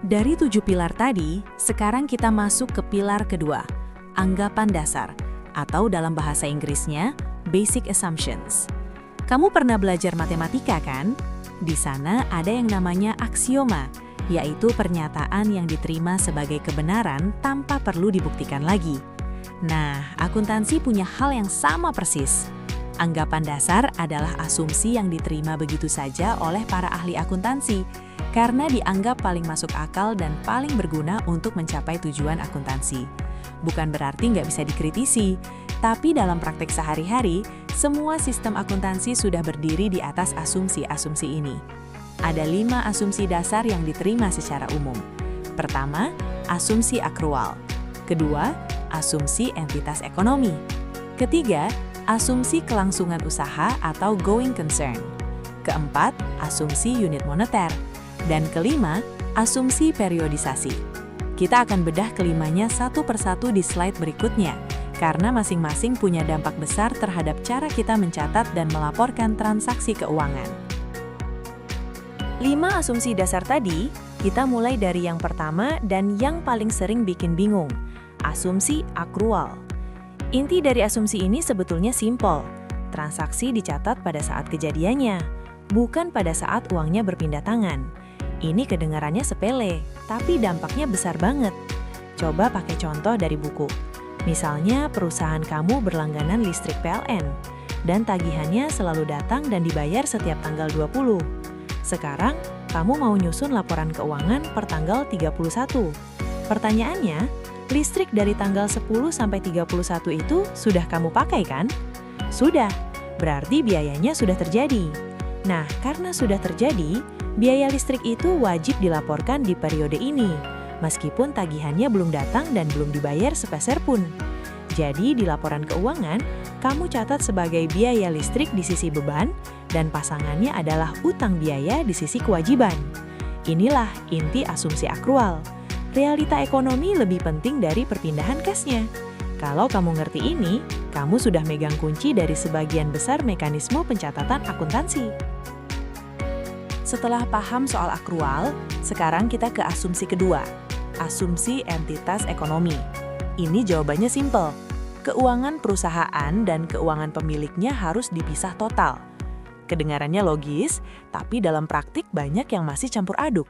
Dari 7 pilar tadi, sekarang kita masuk ke pilar kedua, anggapan dasar, atau dalam bahasa Inggrisnya, basic assumptions. Kamu pernah belajar matematika kan? Di sana ada yang namanya aksioma, yaitu pernyataan yang diterima sebagai kebenaran tanpa perlu dibuktikan lagi. Nah, akuntansi punya hal yang sama persis. Anggapan dasar adalah asumsi yang diterima begitu saja oleh para ahli akuntansi, karena dianggap paling masuk akal dan paling berguna untuk mencapai tujuan akuntansi. Bukan berarti nggak bisa dikritisi, tapi dalam praktek sehari-hari, semua sistem akuntansi sudah berdiri di atas asumsi-asumsi ini. Ada 5 asumsi dasar yang diterima secara umum. Pertama, asumsi akrual. Kedua, asumsi entitas ekonomi. Ketiga, asumsi kelangsungan usaha atau going concern. Keempat, asumsi unit moneter. Dan kelima, asumsi periodisasi. Kita akan bedah kelimanya satu persatu di slide berikutnya, karena masing-masing punya dampak besar terhadap cara kita mencatat dan melaporkan transaksi keuangan. 5 asumsi dasar tadi, kita mulai dari yang pertama dan yang paling sering bikin bingung, asumsi akrual. Inti dari asumsi ini sebetulnya simpel. Transaksi dicatat pada saat kejadiannya, bukan pada saat uangnya berpindah tangan. Ini kedengarannya sepele, tapi dampaknya besar banget. Coba pakai contoh dari buku. Misalnya perusahaan kamu berlangganan listrik PLN, dan tagihannya selalu datang dan dibayar setiap tanggal 20. Sekarang, kamu mau nyusun laporan keuangan per tanggal 31. Pertanyaannya, listrik dari tanggal 10 sampai 31 itu sudah kamu pakai kan? Sudah, berarti biayanya sudah terjadi. Nah, karena sudah terjadi, biaya listrik itu wajib dilaporkan di periode ini, meskipun tagihannya belum datang dan belum dibayar sepeser pun. Jadi, di laporan keuangan, kamu catat sebagai biaya listrik di sisi beban, dan pasangannya adalah utang biaya di sisi kewajiban. Inilah inti asumsi akrual. Realita ekonomi lebih penting dari perpindahan kasnya. Kalau kamu ngerti ini, kamu sudah megang kunci dari sebagian besar mekanisme pencatatan akuntansi. Setelah paham soal akrual, sekarang kita ke asumsi kedua, asumsi entitas ekonomi. Ini jawabannya simpel. Keuangan perusahaan dan keuangan pemiliknya harus dipisah total. Kedengarannya logis, tapi dalam praktik banyak yang masih campur aduk.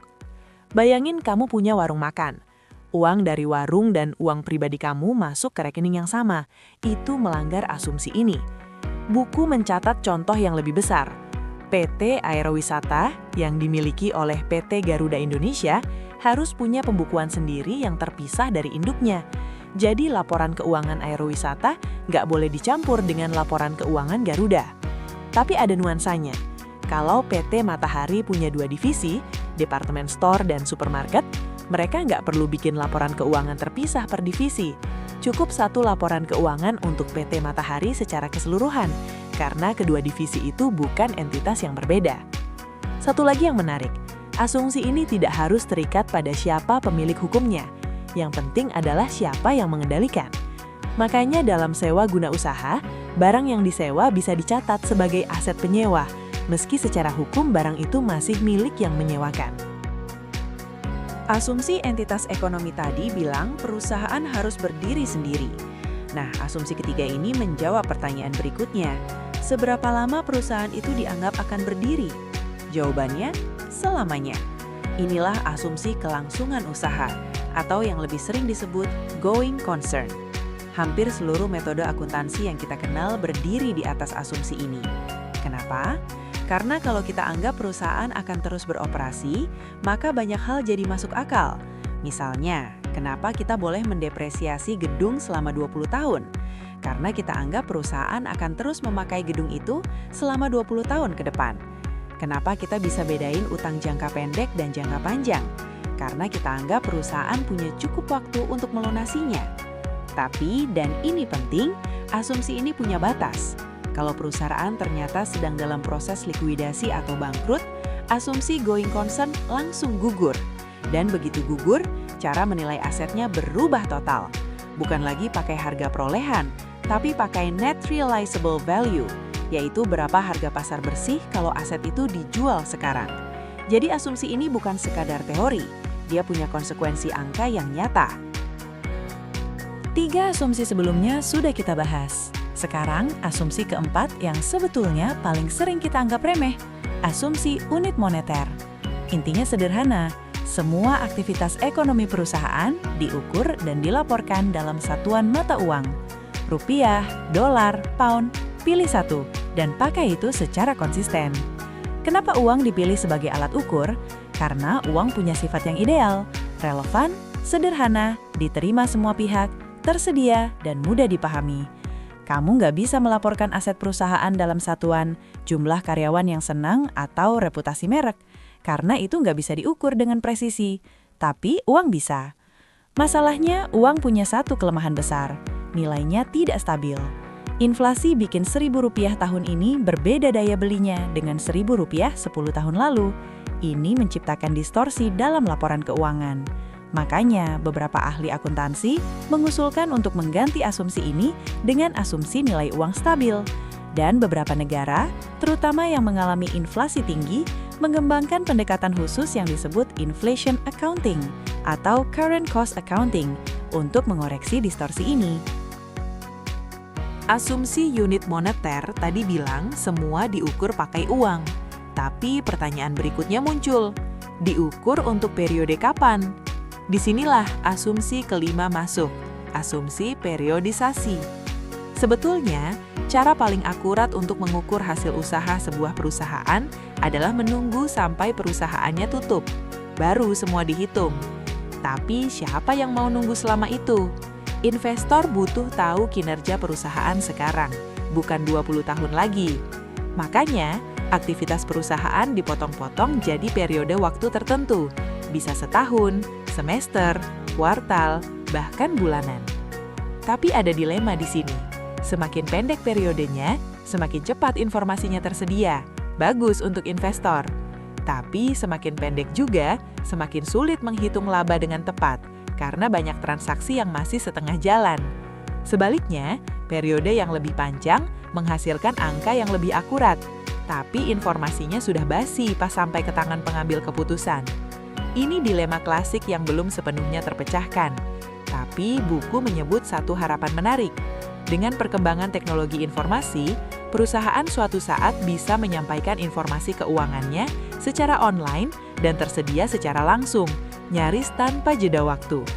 Bayangin kamu punya warung makan. Uang dari warung dan uang pribadi kamu masuk ke rekening yang sama. Itu melanggar asumsi ini. Buku mencatat contoh yang lebih besar. PT Aerowisata yang dimiliki oleh PT Garuda Indonesia harus punya pembukuan sendiri yang terpisah dari induknya. Jadi laporan keuangan Aerowisata nggak boleh dicampur dengan laporan keuangan Garuda. Tapi ada nuansanya. Kalau PT Matahari punya 2 divisi, departemen store dan supermarket, mereka nggak perlu bikin laporan keuangan terpisah per divisi. Cukup satu laporan keuangan untuk PT Matahari secara keseluruhan, karena kedua divisi itu bukan entitas yang berbeda. Satu lagi yang menarik, asumsi ini tidak harus terikat pada siapa pemilik hukumnya. Yang penting adalah siapa yang mengendalikan. Makanya dalam sewa guna usaha, barang yang disewa bisa dicatat sebagai aset penyewa, meski secara hukum barang itu masih milik yang menyewakan. Asumsi entitas ekonomi tadi bilang perusahaan harus berdiri sendiri. Nah, asumsi ketiga ini menjawab pertanyaan berikutnya. Seberapa lama perusahaan itu dianggap akan berdiri? Jawabannya, selamanya. Inilah asumsi kelangsungan usaha, atau yang lebih sering disebut going concern. Hampir seluruh metode akuntansi yang kita kenal berdiri di atas asumsi ini. Kenapa? Karena kalau kita anggap perusahaan akan terus beroperasi, maka banyak hal jadi masuk akal. Misalnya, kenapa kita boleh mendepresiasi gedung selama 20 tahun? Karena kita anggap perusahaan akan terus memakai gedung itu selama 20 tahun ke depan. Kenapa kita bisa bedain utang jangka pendek dan jangka panjang? Karena kita anggap perusahaan punya cukup waktu untuk melunasinya. Tapi, dan ini penting, asumsi ini punya batas. Kalau perusahaan ternyata sedang dalam proses likuidasi atau bangkrut, asumsi going concern langsung gugur. Dan begitu gugur, cara menilai asetnya berubah total. Bukan lagi pakai harga perolehan, tapi pakai net realizable value, yaitu berapa harga pasar bersih kalau aset itu dijual sekarang. Jadi asumsi ini bukan sekadar teori, dia punya konsekuensi angka yang nyata. 3 asumsi sebelumnya sudah kita bahas. Sekarang, asumsi keempat yang sebetulnya paling sering kita anggap remeh, asumsi unit moneter. Intinya sederhana, semua aktivitas ekonomi perusahaan diukur dan dilaporkan dalam satuan mata uang. Rupiah, dolar, pound, pilih satu, dan pakai itu secara konsisten. Kenapa uang dipilih sebagai alat ukur? Karena uang punya sifat yang ideal, relevan, sederhana, diterima semua pihak, tersedia, dan mudah dipahami. Kamu nggak bisa melaporkan aset perusahaan dalam satuan, jumlah karyawan yang senang, atau reputasi merek, karena itu nggak bisa diukur dengan presisi. Tapi uang bisa. Masalahnya, uang punya satu kelemahan besar, nilainya tidak stabil. Inflasi bikin Rp1.000 tahun ini berbeda daya belinya dengan Rp1.000 10 tahun lalu. Ini menciptakan distorsi dalam laporan keuangan. Makanya, beberapa ahli akuntansi mengusulkan untuk mengganti asumsi ini dengan asumsi nilai uang stabil. Dan beberapa negara, terutama yang mengalami inflasi tinggi, mengembangkan pendekatan khusus yang disebut inflation accounting atau current cost accounting untuk mengoreksi distorsi ini. Asumsi unit moneter tadi bilang semua diukur pakai uang. Tapi pertanyaan berikutnya muncul, diukur untuk periode kapan? Disinilah asumsi kelima masuk, asumsi periodisasi. Sebetulnya, cara paling akurat untuk mengukur hasil usaha sebuah perusahaan adalah menunggu sampai perusahaannya tutup. Baru semua dihitung. Tapi siapa yang mau nunggu selama itu? Investor butuh tahu kinerja perusahaan sekarang, bukan 20 tahun lagi. Makanya, aktivitas perusahaan dipotong-potong jadi periode waktu tertentu. Bisa setahun, semester, kuartal, bahkan bulanan. Tapi ada dilema di sini. Semakin pendek periodenya, semakin cepat informasinya tersedia. Bagus untuk investor. Tapi semakin pendek juga, semakin sulit menghitung laba dengan tepat, karena banyak transaksi yang masih setengah jalan. Sebaliknya, periode yang lebih panjang menghasilkan angka yang lebih akurat, tapi informasinya sudah basi pas sampai ke tangan pengambil keputusan. Ini dilema klasik yang belum sepenuhnya terpecahkan. Tapi buku menyebut satu harapan menarik. Dengan perkembangan teknologi informasi, perusahaan suatu saat bisa menyampaikan informasi keuangannya secara online dan tersedia secara langsung, nyaris tanpa jeda waktu.